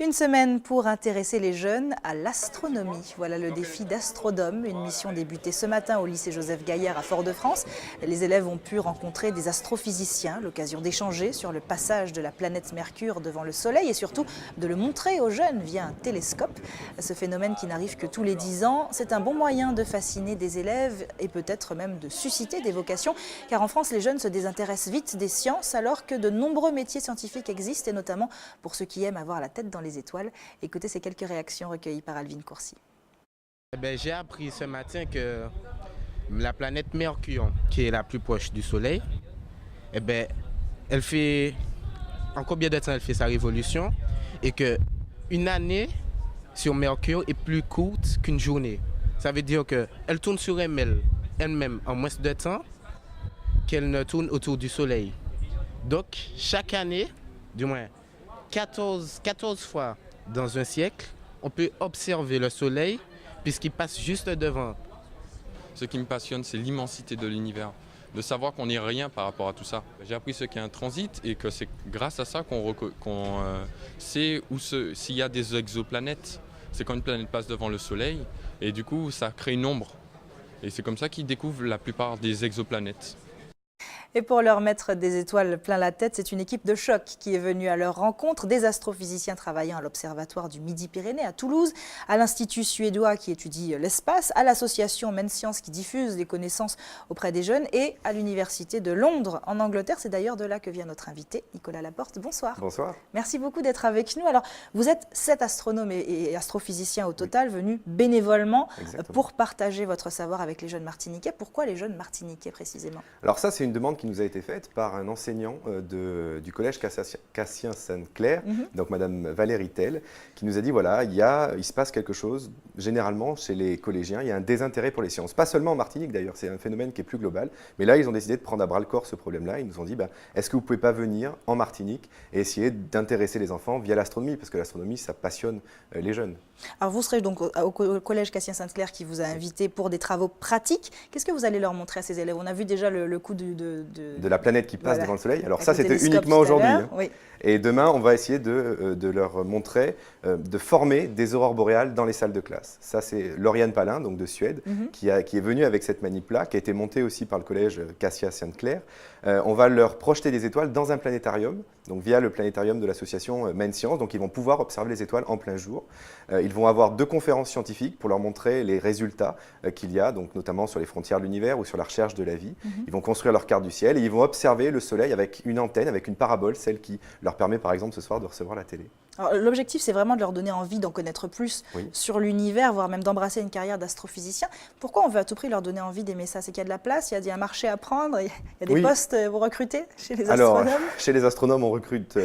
Une semaine pour intéresser les jeunes à l'astronomie. Voilà le défi d'Astrodome, une mission débutée ce matin au lycée Joseph Gaillard à Fort-de-France. Les élèves ont pu rencontrer des astrophysiciens, l'occasion d'échanger sur le passage de la planète Mercure devant le Soleil et surtout de le montrer aux jeunes via un télescope. Ce phénomène qui n'arrive que tous les 10 ans, c'est un bon moyen de fasciner des élèves et peut-être même de susciter des vocations. Car en France, les jeunes se désintéressent vite des sciences alors que de nombreux métiers scientifiques existent et notamment pour ceux qui aiment avoir la tête dans les étoiles. Écoutez ces quelques réactions recueillies par Alvin Courcy. J'ai appris ce matin que la planète Mercure, qui est la plus proche du Soleil, elle fait, en combien de temps elle fait sa révolution et qu'une année sur Mercure est plus courte qu'une journée. Ça veut dire qu'elle tourne sur elle-même en moins de temps qu'elle ne tourne autour du Soleil. Donc chaque année, du moins 14 fois dans un siècle, on peut observer le Soleil puisqu'il passe juste devant. Ce qui me passionne, c'est l'immensité de l'univers, de savoir qu'on n'est rien par rapport à tout ça. J'ai appris ce qu'est un transit et que c'est grâce à ça qu'on sait s'il y a des exoplanètes. C'est quand une planète passe devant le Soleil et du coup ça crée une ombre. Et c'est comme ça qu'ils découvrent la plupart des exoplanètes. Et pour leur mettre des étoiles plein la tête, c'est une équipe de choc qui est venue à leur rencontre. Des astrophysiciens travaillant à l'Observatoire du Midi-Pyrénées à Toulouse, à l'Institut suédois qui étudie l'espace, à l'association MenScience qui diffuse les connaissances auprès des jeunes et à l'Université de Londres en Angleterre. C'est d'ailleurs de là que vient notre invité, Nicolas Laporte. Bonsoir. Bonsoir. Merci beaucoup d'être avec nous. Alors, vous êtes 7 astronomes et astrophysiciens au total venus bénévolement pour partager votre savoir avec les jeunes martiniquais. Pourquoi les jeunes martiniquais précisément? Alors ça, c'est une demande qui nous a été faite par un enseignant du collège Cassien-Sainte-Claire, donc Madame Valérie Tell, qui nous a dit, voilà, il se passe quelque chose, généralement chez les collégiens, il y a un désintérêt pour les sciences. Pas seulement en Martinique d'ailleurs, c'est un phénomène qui est plus global, mais là, ils ont décidé de prendre à bras-le-corps ce problème-là. Ils nous ont dit, est-ce que vous ne pouvez pas venir en Martinique et essayer d'intéresser les enfants via l'astronomie, parce que l'astronomie, ça passionne les jeunes. Alors vous serez donc au collège Cassien-Sainte-Claire qui vous a invité pour des travaux pratiques. Qu'est-ce que vous allez leur montrer à ces élèves? On a vu déjà le coup de la planète qui passe devant le Soleil. Alors avec ça, c'était uniquement aujourd'hui. Oui. Et demain, on va essayer de leur montrer, de former des aurores boréales dans les salles de classe. Ça, c'est Lauriane Palin, donc de Suède, qui est venue avec cette manip-là, qui a été montée aussi par le collège Cassia-Sainte-Claire. On va leur projeter des étoiles dans un planétarium, donc via le planétarium de l'association MenScience. Donc ils vont pouvoir observer les étoiles en plein jour. Ils vont avoir 2 conférences scientifiques pour leur montrer les résultats qu'il y a, donc notamment sur les frontières de l'univers ou sur la recherche de la vie. Ils vont construire leur carte du ciel et ils vont observer le Soleil avec une antenne, avec une parabole, celle qui leur permet par exemple ce soir de recevoir la télé. L'objectif, c'est vraiment de leur donner envie d'en connaître plus sur l'univers, voire même d'embrasser une carrière d'astrophysicien. Pourquoi on veut à tout prix leur donner envie d'aimer ça? C'est qu'il y a de la place, il y a un marché à prendre, il y a des postes, vous recrutez chez les astronomes? Alors, chez les astronomes, on recrute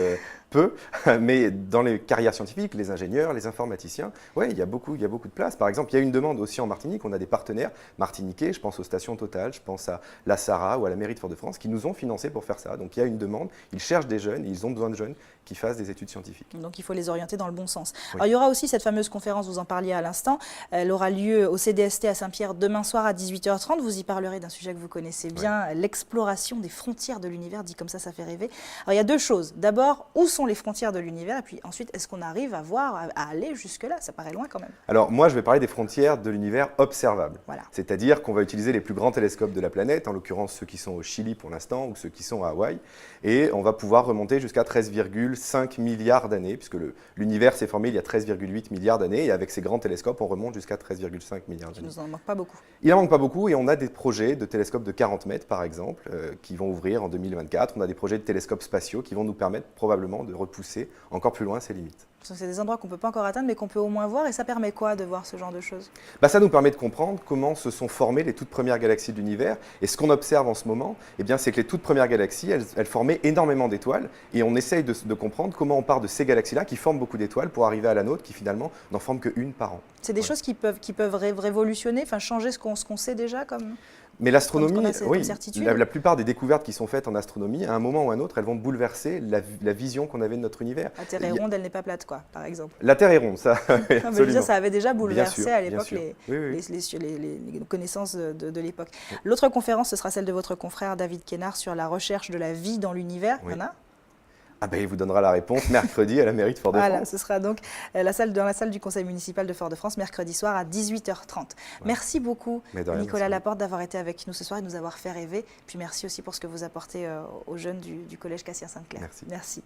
peu, mais dans les carrières scientifiques, les ingénieurs, les informaticiens, il y a beaucoup de place. Par exemple, il y a une demande aussi en Martinique, on a des partenaires martiniquais, je pense aux stations Total, je pense à la SARA ou à la mairie de Fort-de-France, qui nous ont financé pour faire ça. Donc il y a une demande, ils cherchent des jeunes, ils ont besoin de jeunes qui fassent des études scientifiques. Donc il faut les orienter dans le bon sens. Alors il y aura aussi cette fameuse conférence, vous en parliez à l'instant, elle aura lieu au CDST à Saint-Pierre demain soir à 18h30. Vous y parlerez d'un sujet que vous connaissez bien, l'exploration des frontières de l'univers, dit comme ça fait rêver. Alors il y a 2 choses. D'abord, où sont les frontières de l'univers? Et puis ensuite, est-ce qu'on arrive à voir, à aller jusque-là? Ça paraît loin quand même. Alors moi, je vais parler des frontières de l'univers observable. Voilà. C'est-à-dire qu'on va utiliser les plus grands télescopes de la planète, en l'occurrence ceux qui sont au Chili pour l'instant ou ceux qui sont à Hawaï, et on va pouvoir remonter jusqu'à 13,5 milliards d'années, puisque l'univers s'est formé il y a 13,8 milliards d'années, et avec ces grands télescopes, on remonte jusqu'à 13,5 milliards d'années. Il nous en manque pas beaucoup. Il n'en manque pas beaucoup, et on a des projets de télescopes de 40 mètres, par exemple, qui vont ouvrir en 2024. On a des projets de télescopes spatiaux qui vont nous permettre probablement de repousser encore plus loin ses limites. C'est des endroits qu'on ne peut pas encore atteindre, mais qu'on peut au moins voir, et ça permet quoi de voir ce genre de choses? Ça nous permet de comprendre comment se sont formées les toutes premières galaxies de l'univers, et ce qu'on observe en ce moment, c'est que les toutes premières galaxies, elles formaient énormément d'étoiles, et on essaye de comprendre comment on part de ces galaxies-là qui forment beaucoup d'étoiles pour arriver à la nôtre qui finalement n'en forme qu'une par an. C'est des choses qui peuvent révolutionner, enfin changer ce qu'on sait déjà comme... Mais l'astronomie, oui, certitude. La plupart des découvertes qui sont faites en astronomie, à un moment ou à un autre, elles vont bouleverser la vision qu'on avait de notre univers. La Terre est ronde, elle n'est pas plate, quoi, par exemple. La Terre est ronde, ça, absolument. Je veux dire, ça avait déjà bouleversé à l'époque les connaissances de l'époque. L'autre conférence, ce sera celle de votre confrère David Kénard sur la recherche de la vie dans l'univers. Il y en a? Ah ben, il vous donnera la réponse mercredi à la mairie de Fort-de-France. Voilà, ce sera donc dans la salle du conseil municipal de Fort-de-France, mercredi soir à 18h30. Ouais. Merci beaucoup, Nicolas Laporte, d'avoir été avec nous ce soir et de nous avoir fait rêver. Puis merci aussi pour ce que vous apportez aux jeunes du collège Cassien Sainte-Claire. Merci. Merci.